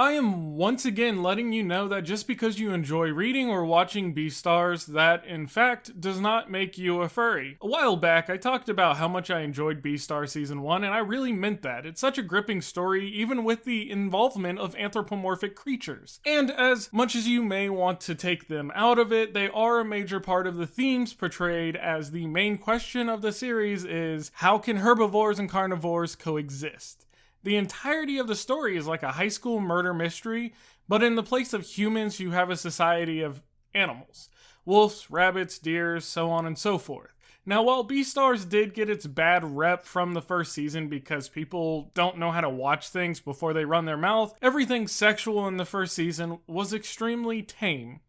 I am once again letting you know that just because you enjoy reading or watching Beastars, that in fact does not make you a furry. A while back, I talked about how much I enjoyed Beastars Season 1, and I really meant that. It's such a gripping story, even with the involvement of anthropomorphic creatures. And as much as you may want to take them out of it, they are a major part of the themes portrayed, as the main question of the series is, how can herbivores and carnivores coexist? The entirety of the story is like a high school murder mystery, but in the place of humans, you have a society of animals. Wolves, rabbits, deer, so on and so forth. Now, while Beastars did get its bad rep from the first season because people don't know how to watch things before they run their mouth, everything sexual in the first season was extremely tame.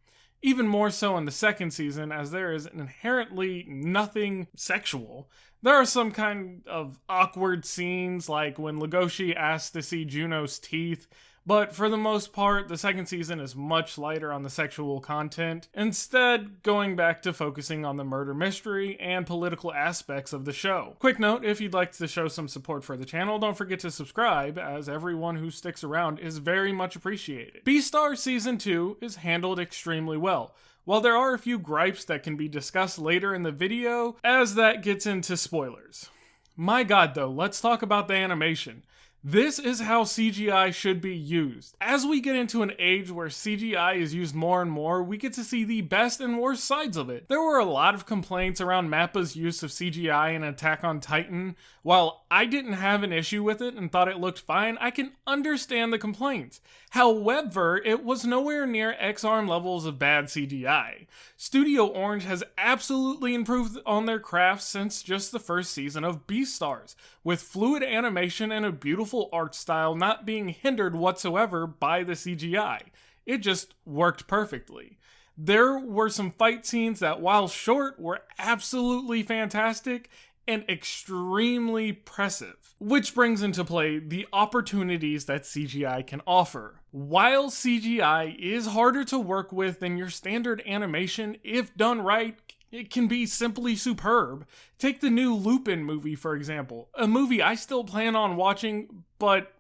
Even more so in the second season, as there is inherently nothing sexual. There are some kind of awkward scenes, like when Legoshi asks to see Juno's teeth, but for the most part, the second season is much lighter on the sexual content, instead going back to focusing on the murder mystery and political aspects of the show. Quick note, if you'd like to show some support for the channel, don't forget to subscribe, as everyone who sticks around is very much appreciated. Beastars Season 2 is handled extremely well. While there are a few gripes that can be discussed later in the video, as that gets into spoilers. My god though, let's talk about the animation. This is how CGI should be used. As we get into an age where CGI is used more and more, we get to see the best and worst sides of it. There were a lot of complaints around Mappa's use of CGI in Attack on Titan. While I didn't have an issue with it and thought it looked fine, I can understand the complaints. However, it was nowhere near X-Arm levels of bad CGI. Studio Orange has absolutely improved on their craft since just the first season of Beastars, with fluid animation and a beautiful art style not being hindered whatsoever by the CGI. It just worked perfectly. There were some fight scenes that, while short, were absolutely fantastic and extremely impressive, which brings into play the opportunities that CGI can offer. While CGI is harder to work with than your standard animation, if done right, it can be simply superb. Take the new Lupin movie, for example. A movie I still plan on watching, but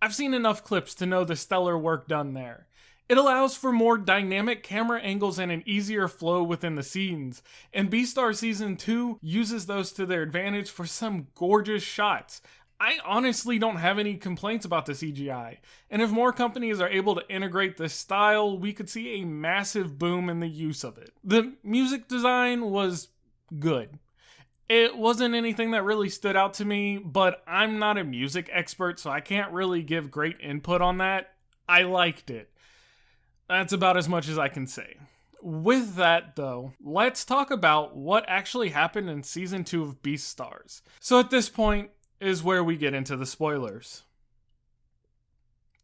I've seen enough clips to know the stellar work done there. It allows for more dynamic camera angles and an easier flow within the scenes, and Beastars Season 2 uses those to their advantage for some gorgeous shots. I honestly don't have any complaints about the CGI, and if more companies are able to integrate this style, we could see a massive boom in the use of it. The music design was good. It wasn't anything that really stood out to me, but I'm not a music expert, so I can't really give great input on that. I liked it. That's about as much as I can say. With that, though, let's talk about what actually happened in Season 2 of Beastars. So at this point is where we get into the spoilers.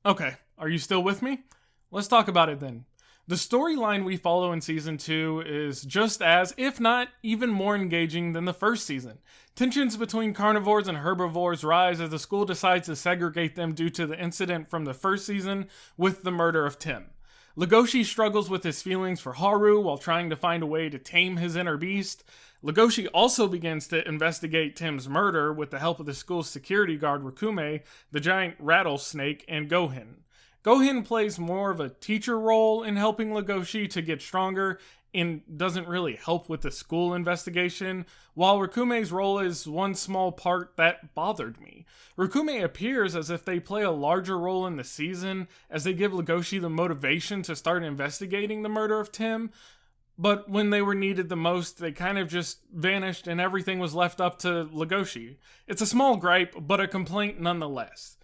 Okay, are you still with me? Let's talk about it then. The storyline we follow in Season 2 is just as, if not even more engaging than the first season. Tensions between carnivores and herbivores rise as the school decides to segregate them due to the incident from the first season with the murder of Tim. Legoshi struggles with his feelings for Haru while trying to find a way to tame his inner beast. Legoshi also begins to investigate Tim's murder with the help of the school's security guard Rakume, the giant rattlesnake, and Gohin. Gohin plays more of a teacher role in helping Legoshi to get stronger and doesn't really help with the school investigation, while Rakume's role is one small part that bothered me. Rakume appears as if they play a larger role in the season, as they give Legoshi the motivation to start investigating the murder of Tim, but when they were needed the most, they kind of just vanished and everything was left up to Legoshi. It's a small gripe, but a complaint nonetheless.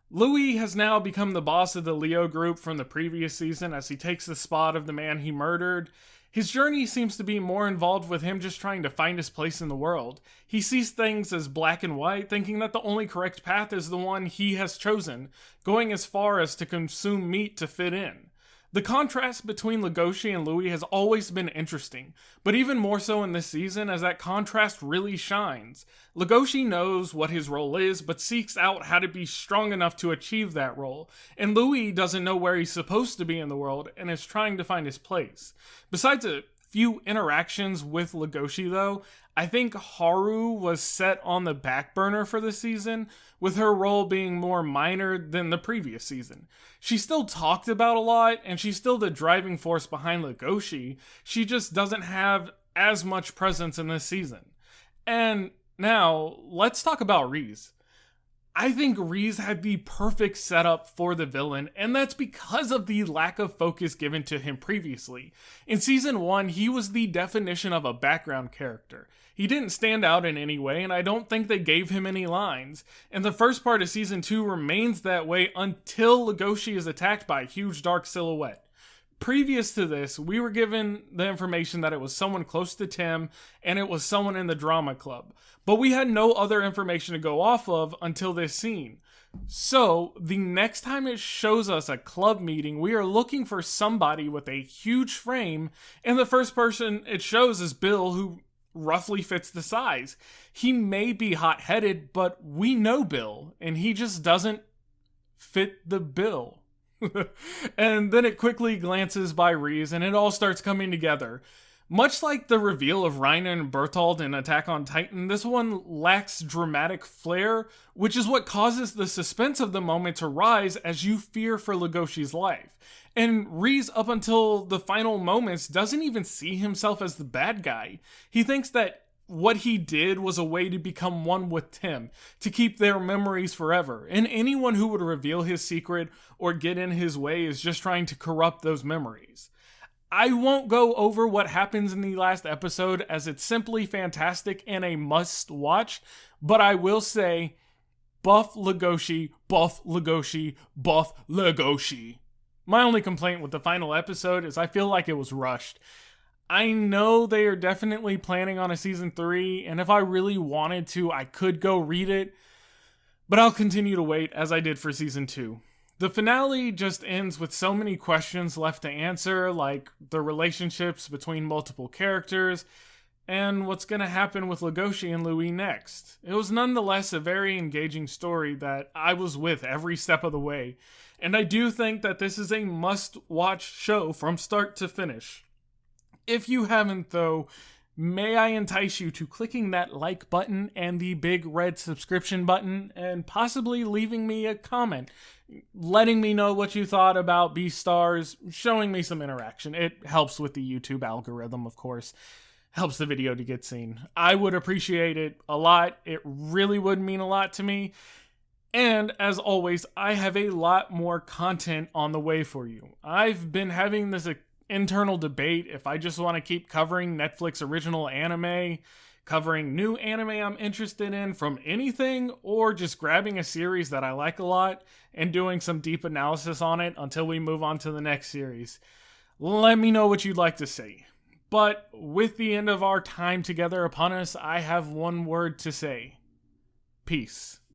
Louis has now become the boss of the Leo group from the previous season as he takes the spot of the man he murdered. His journey seems to be more involved with him just trying to find his place in the world. He sees things as black and white, thinking that the only correct path is the one he has chosen, going as far as to consume meat to fit in. The contrast between Legoshi and Louis has always been interesting, but even more so in this season as that contrast really shines. Legoshi knows what his role is, but seeks out how to be strong enough to achieve that role, and Louis doesn't know where he's supposed to be in the world and is trying to find his place. Besides a few interactions with Legoshi, though, I think Haru was set on the back burner for the season, with her role being more minor than the previous season. She still talked about a lot, and she's still the driving force behind Legoshi. She just doesn't have as much presence in this season. And now, let's talk about Riz. I think Riz had the perfect setup for the villain, and that's because of the lack of focus given to him previously. In Season 1, he was the definition of a background character. He didn't stand out in any way, and I don't think they gave him any lines. And the first part of Season 2 remains that way until Legoshi is attacked by a huge dark silhouette. Previous to this, we were given the information that it was someone close to Tim, and it was someone in the drama club. But we had no other information to go off of until this scene. So, the next time it shows us a club meeting, we are looking for somebody with a huge frame, and the first person it shows is Bill, who roughly fits the size. He may be hot-headed, but we know Bill, and he just doesn't fit the bill. And then it quickly glances by Riz, and it all starts coming together. Much like the reveal of Reiner and Berthold in Attack on Titan, this one lacks dramatic flair, which is what causes the suspense of the moment to rise as you fear for Legoshi's life. And Riz, up until the final moments, doesn't even see himself as the bad guy. He thinks that what he did was a way to become one with Tim, to keep their memories forever. And anyone who would reveal his secret or get in his way is just trying to corrupt those memories. I won't go over what happens in the last episode, as it's simply fantastic and a must watch, but I will say, buff Legoshi, buff Legoshi, buff Legoshi. My only complaint with the final episode is I feel like it was rushed. I know they are definitely planning on a season 3, and if I really wanted to, I could go read it, but I'll continue to wait as I did for season 2. The finale just ends with so many questions left to answer, like the relationships between multiple characters, and what's going to happen with Legoshi and Louis next. It was nonetheless a very engaging story that I was with every step of the way, and I do think that this is a must-watch show from start to finish. If you haven't, though, may I entice you to clicking that like button and the big red subscription button, and possibly leaving me a comment, letting me know what you thought about Beastars, showing me some interaction. It helps with the YouTube algorithm, of course. Helps the video to get seen. I would appreciate it a lot. It really would mean a lot to me. And as always, I have a lot more content on the way for you. I've been having this internal debate if I just want to keep covering Netflix original anime, covering new anime I'm interested in from anything, or just grabbing a series that I like a lot and doing some deep analysis on it until we move on to the next series. Let me know what you'd like to see. But with the end of our time together upon us, I have one word to say. Peace.